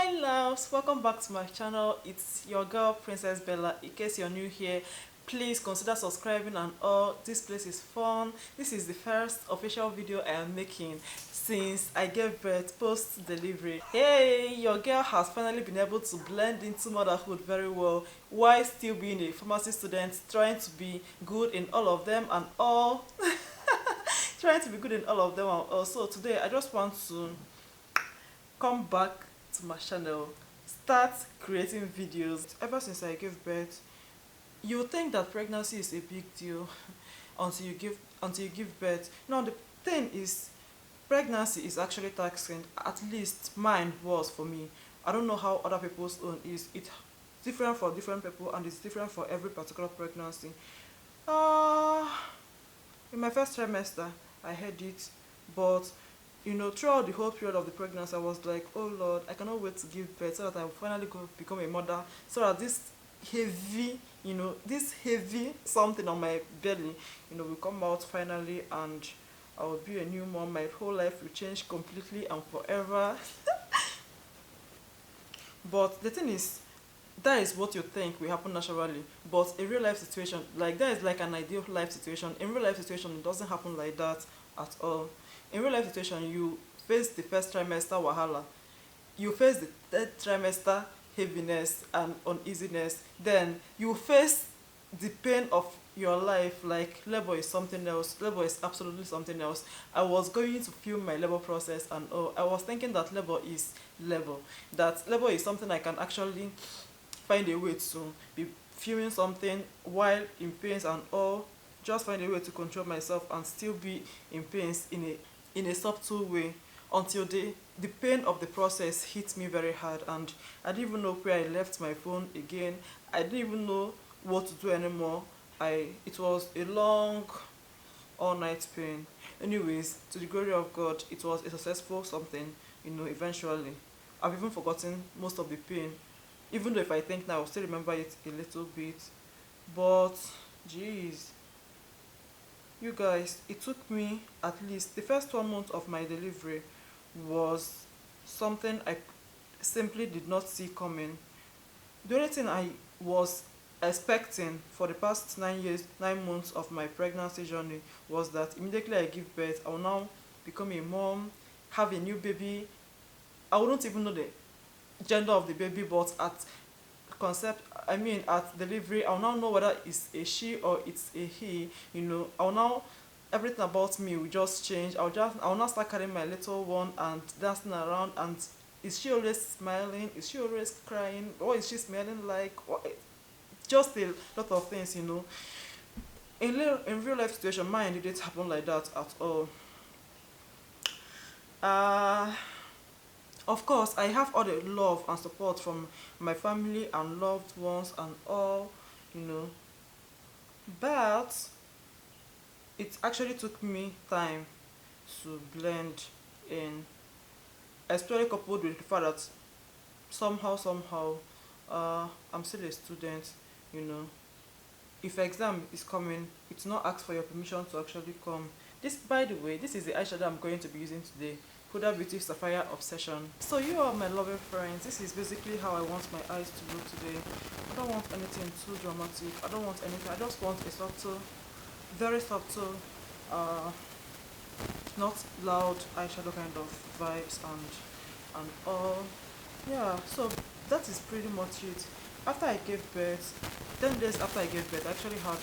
Hi loves, welcome back to my channel. It's your girl Princess Bella. In case you're new here, please consider subscribing and all. This place is fun. This is the first official video I am making since I gave birth post delivery. Hey, your girl has finally been able to blend into motherhood very well while still being a pharmacy student, trying to be good in all of them and all. Trying to be good in all of them and all. So today I just want to come back to my channel, start creating videos. Ever since I gave birth, you think that pregnancy is a big deal until you give birth. Now the thing is, pregnancy is actually taxing. At least mine was for me. I don't know how other people's own is. It's different for different people and it's different for every particular pregnancy. uh in my first trimester I had it, but throughout the whole period of the pregnancy, I was like, oh Lord, I cannot wait to give birth so that I will finally go become a mother. So that this heavy something on my belly, will come out finally, and I will be a new mom. My whole life will change completely and forever. But the thing is, that is what you think will happen naturally. But in real life situation, like that is like an ideal life situation. In real life situation, it doesn't happen like that at all. In real life situation, you face the first trimester wahala, you face the third trimester heaviness and uneasiness, then you face the pain of your life. Like labor is something else. Labor is absolutely something else. I was going to film my labor process and I was thinking that labor is labor, that labor is something I can actually find a way to be filming something while in pains and all, just find a way to control myself and still be in pains in a subtle way, until the pain of the process hit me very hard, and I didn't even know where I left my phone again. I didn't even know what to do anymore. It was a long all night pain. Anyways, to the glory of God, it was a successful something, eventually. I've even forgotten most of the pain. Even though if I think now, I'll still remember it a little bit. But jeez, you guys, it took me at least the first 1 month of my delivery was something I simply did not see coming. The only thing I was expecting for the past 9 years, 9 months of my pregnancy journey was that immediately I give birth, I will now become a mom, have a new baby. I wouldn't even know the gender of the baby, but at delivery, I'll now know whether it's a she or it's a he. I'll now, everything about me will just change. I'll now start carrying my little one and dancing around, and is she always smiling? Is she always crying? What is she smelling like? Just a lot of things. In real life situation, mine didn't happen like that at all. uh of course, I have all the love and support from my family and loved ones and all, you know. But it actually took me time to blend in, especially coupled with the fact that somehow, I'm still a student, you know. If exam is coming, it's not ask for your permission to actually come. This, by the way, this is the eyeshadow I'm going to be using today. Huda Beauty Sapphire Obsession. So you are my loving friends. This is basically how I want my eyes to look today. I don't want anything too dramatic. I don't want anything. I just want a subtle, very subtle, uh, not loud eyeshadow kind of vibes and all. Yeah. So that is pretty much it. After I gave birth, 10 days after I gave birth, I actually had,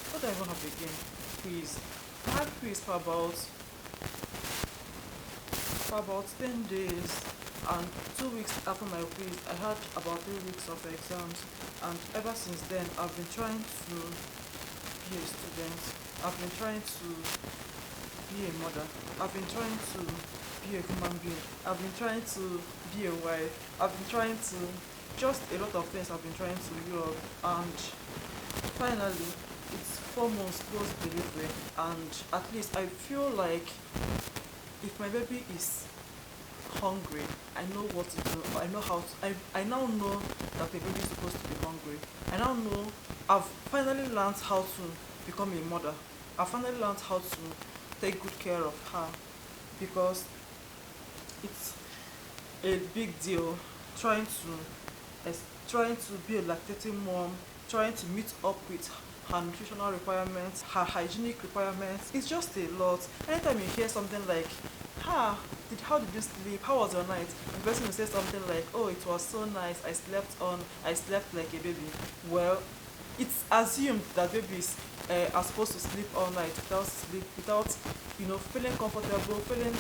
what do I even have again? Quiz. I had quiz for about 10 days, and 2 weeks after my quiz I had about 3 weeks of exams, and ever since then I've been trying to be a student, I've been trying to be a mother, I've been trying to be a human being, I've been trying to be a wife, I've been trying to, just a lot of things I've been trying to do, and finally it's 4 months post delivery, and at least I feel like if my baby is hungry, I know what to do. I know how to, I now know that the baby is supposed to be hungry. I now know, I've finally learned how to become a mother. I've finally learned how to take good care of her, because it's a big deal trying to trying to be a lactating mom, trying to meet up with her nutritional requirements, her hygienic requirements. It's just a lot. Anytime you hear something like, how did you sleep? How was your night? The person will say something like, oh, it was so nice. I slept like a baby. Well, it's assumed that babies are supposed to sleep all night without feeling comfortable, feeling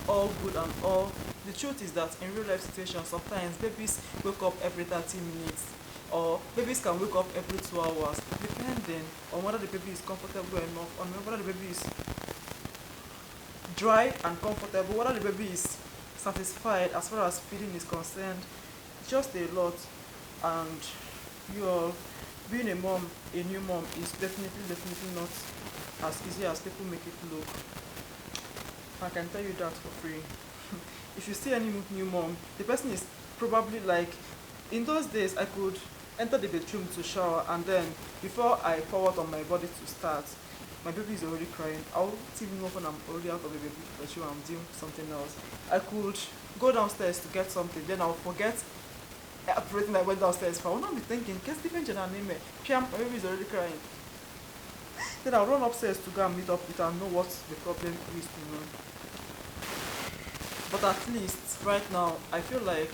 all good and all. The truth is that in real life situations, sometimes babies wake up every 30 minutes, or babies can wake up every 2 hours, depending on whether the baby is comfortable enough, on whether the baby is dry and comfortable, whether the baby is satisfied as far as feeding is concerned. It's just a lot. And you're being a mom, a new mom, is definitely not as easy as people make it look. I can tell you that for free. If you see any new mom, the person is probably like, in those days I could enter the bedroom to shower, and then before I pour out on my body to start, my baby is already crying. I'll even know when I'm already out of the bedroom, I'm doing something else. I could go downstairs to get something, then I'll forget everything I went downstairs for. I will not be thinking, "Guess different gender name, Piam, my baby is already crying." Then I'll run upstairs to go and meet up with her and know what the problem is. But at least right now, I feel like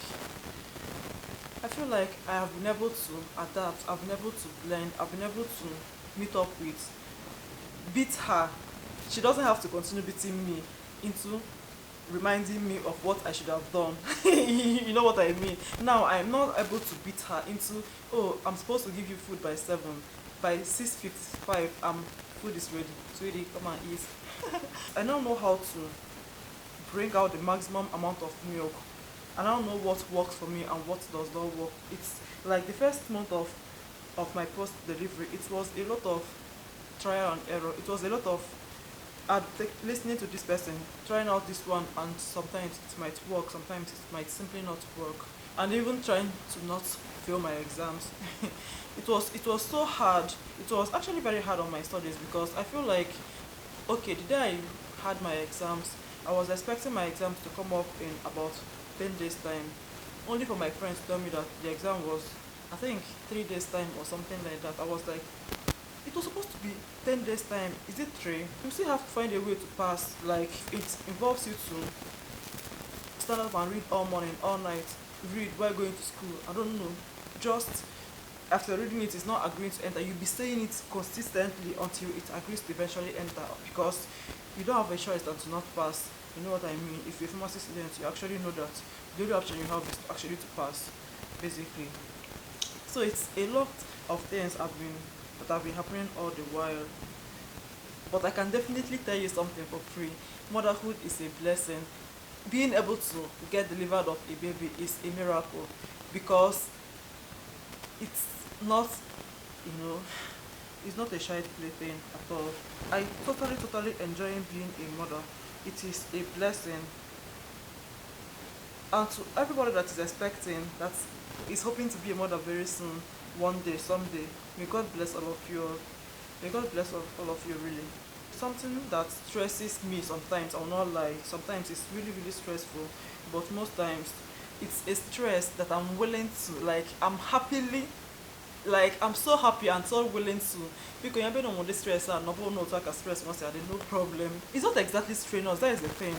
I have been able to adapt, I've been able to blend, I've been able to meet up with, beat her. She doesn't have to continue beating me into reminding me of what I should have done. You know what I mean? Now I'm not able to beat her into, oh, I'm supposed to give you food by 7. By 6:55, food is ready. Sweetie, come and eat. I now know how to bring out the maximum amount of milk. I now know what works for me and what does not work. It's like the first month of my post delivery, it was a lot of trial and error. It was a lot of listening to this person, trying out this one, and sometimes it might work, sometimes it might simply not work. And even trying to not fail my exams. It was so hard. It was actually very hard on my studies, because I feel like, okay, the day I had my exams, I was expecting my exams to come up in about 10 days time, only for my friends to tell me that the exam was, I think, 3 days time or something like that. I was like, it was supposed to be 10 days time. Is it 3? You still have to find a way to pass. Like, it involves you to stand up and read all morning, all night, read while going to school. I don't know. Just after reading it, it's not agreeing to enter. You'll be saying it consistently until it agrees to eventually enter, because you don't have a choice than to not pass. You know what I mean? If you're a pharmacy student, you actually know that the only option you have is actually to pass, basically. So it's a lot of things that have been happening all the while. But I can definitely tell you something for free. Motherhood is a blessing. Being able to get delivered of a baby is a miracle, because it's not, you know, it's not a shy plaything at all. I totally enjoy being a mother. It is a blessing. And to everybody that is expecting, that is hoping to be a mother very soon, one day, someday, may God bless all of you. May God bless all of you, really. Something that stresses me sometimes, I will not lie, sometimes it's really stressful, but most times it's a stress that I'm willing to, like, I'm so happy and so willing to, because you're on the stress and no talk as stress once I no problem. It's not exactly strenuous, that is the thing.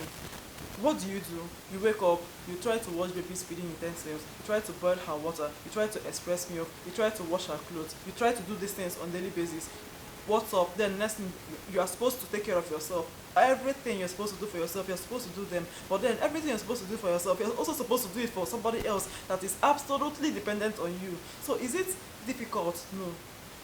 What do? You wake up, you try to wash baby's feeding utensils, you try to boil her water, you try to express milk, you try to wash her clothes, you try to do these things on a daily basis. What's up? Then next thing, you are supposed to take care of yourself. Everything you're supposed to do for yourself, you're supposed to do them. But then everything you're supposed to do for yourself, you're also supposed to do it for somebody else that is absolutely dependent on you. So is it difficult? No.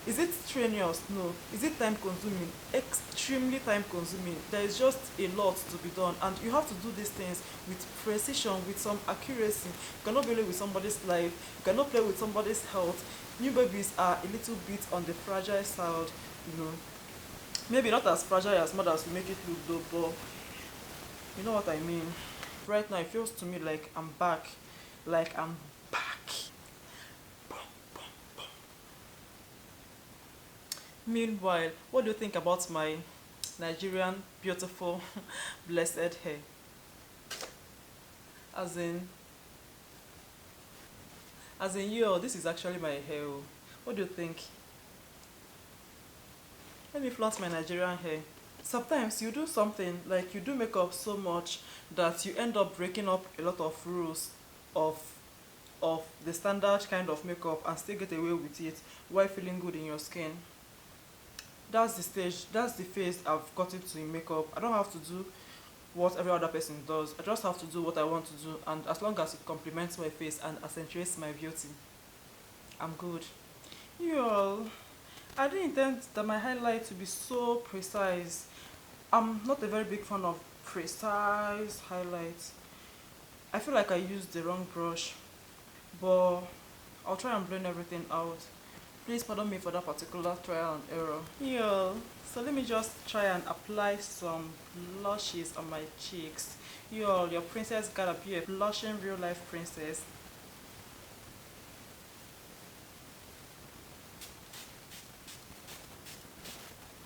Is it strenuous? No. Is it time consuming? Extremely time consuming. There is just a lot to be done, and you have to do these things with precision, with some accuracy. You cannot play with somebody's life, you cannot play with somebody's health. New babies are a little bit on the fragile side, you know. Maybe not as fragile as mothers will make it look though, but you know what I mean. Right now it feels to me like I'm back. Like I'm back. Meanwhile, what do you think about my Nigerian beautiful blessed hair? As in, As in, yo, this is actually my hair. Oh. What do you think? Let me flaunt my Nigerian hair. Sometimes you do something, like you do makeup so much that you end up breaking up a lot of rules of the standard kind of makeup and still get away with it while feeling good in your skin. That's the stage, that's the phase I've gotten to in makeup. I don't have to do what every other person does. I just have to do what I want to do, and as long as it complements my face and accentuates my beauty, I'm good. Y'all, I didn't intend that my highlight to be so precise. I'm not a very big fan of precise highlights. I feel like I used the wrong brush, but I'll try and blend everything out. Please pardon me for that particular trial and error. Yeah, so let me just try and apply some blushes on my cheeks. Yo, your princess gotta be a blushing real life princess.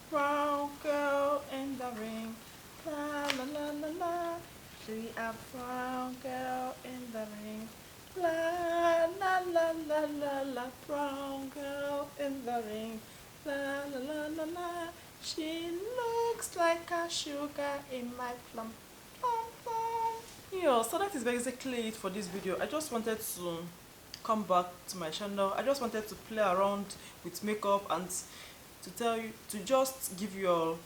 Brown girl in the ring, la la la la la. She a brown girl in the ring, la la la la la la. Brown girl in the ring, la la la la la. She looks like a sugar in my plum. Plum plum. Yeah, so that is basically it for this video. I just wanted to come back to my channel. I just wanted to play around with makeup and to tell you, to just give you all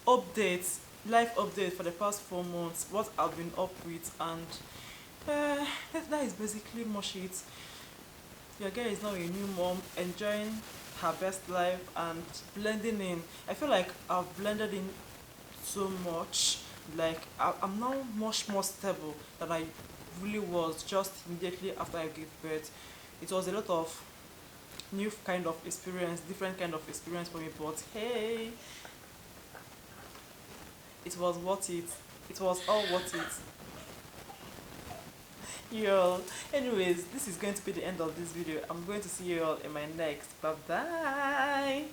updates, life update for the past 4 months, what I've been up with, and that is basically much it. Your girl is now a new mom, enjoying her best life and blending in. I feel like I've blended in so much. Like I'm now much more stable than I really was just immediately after I gave birth. It was a lot of new kind of experience, different kind of experience for me, but hey, it was worth it. It was all worth it. Y'all, anyways, this is going to be the end of this video. I'm going to see you all in my next. Bye bye.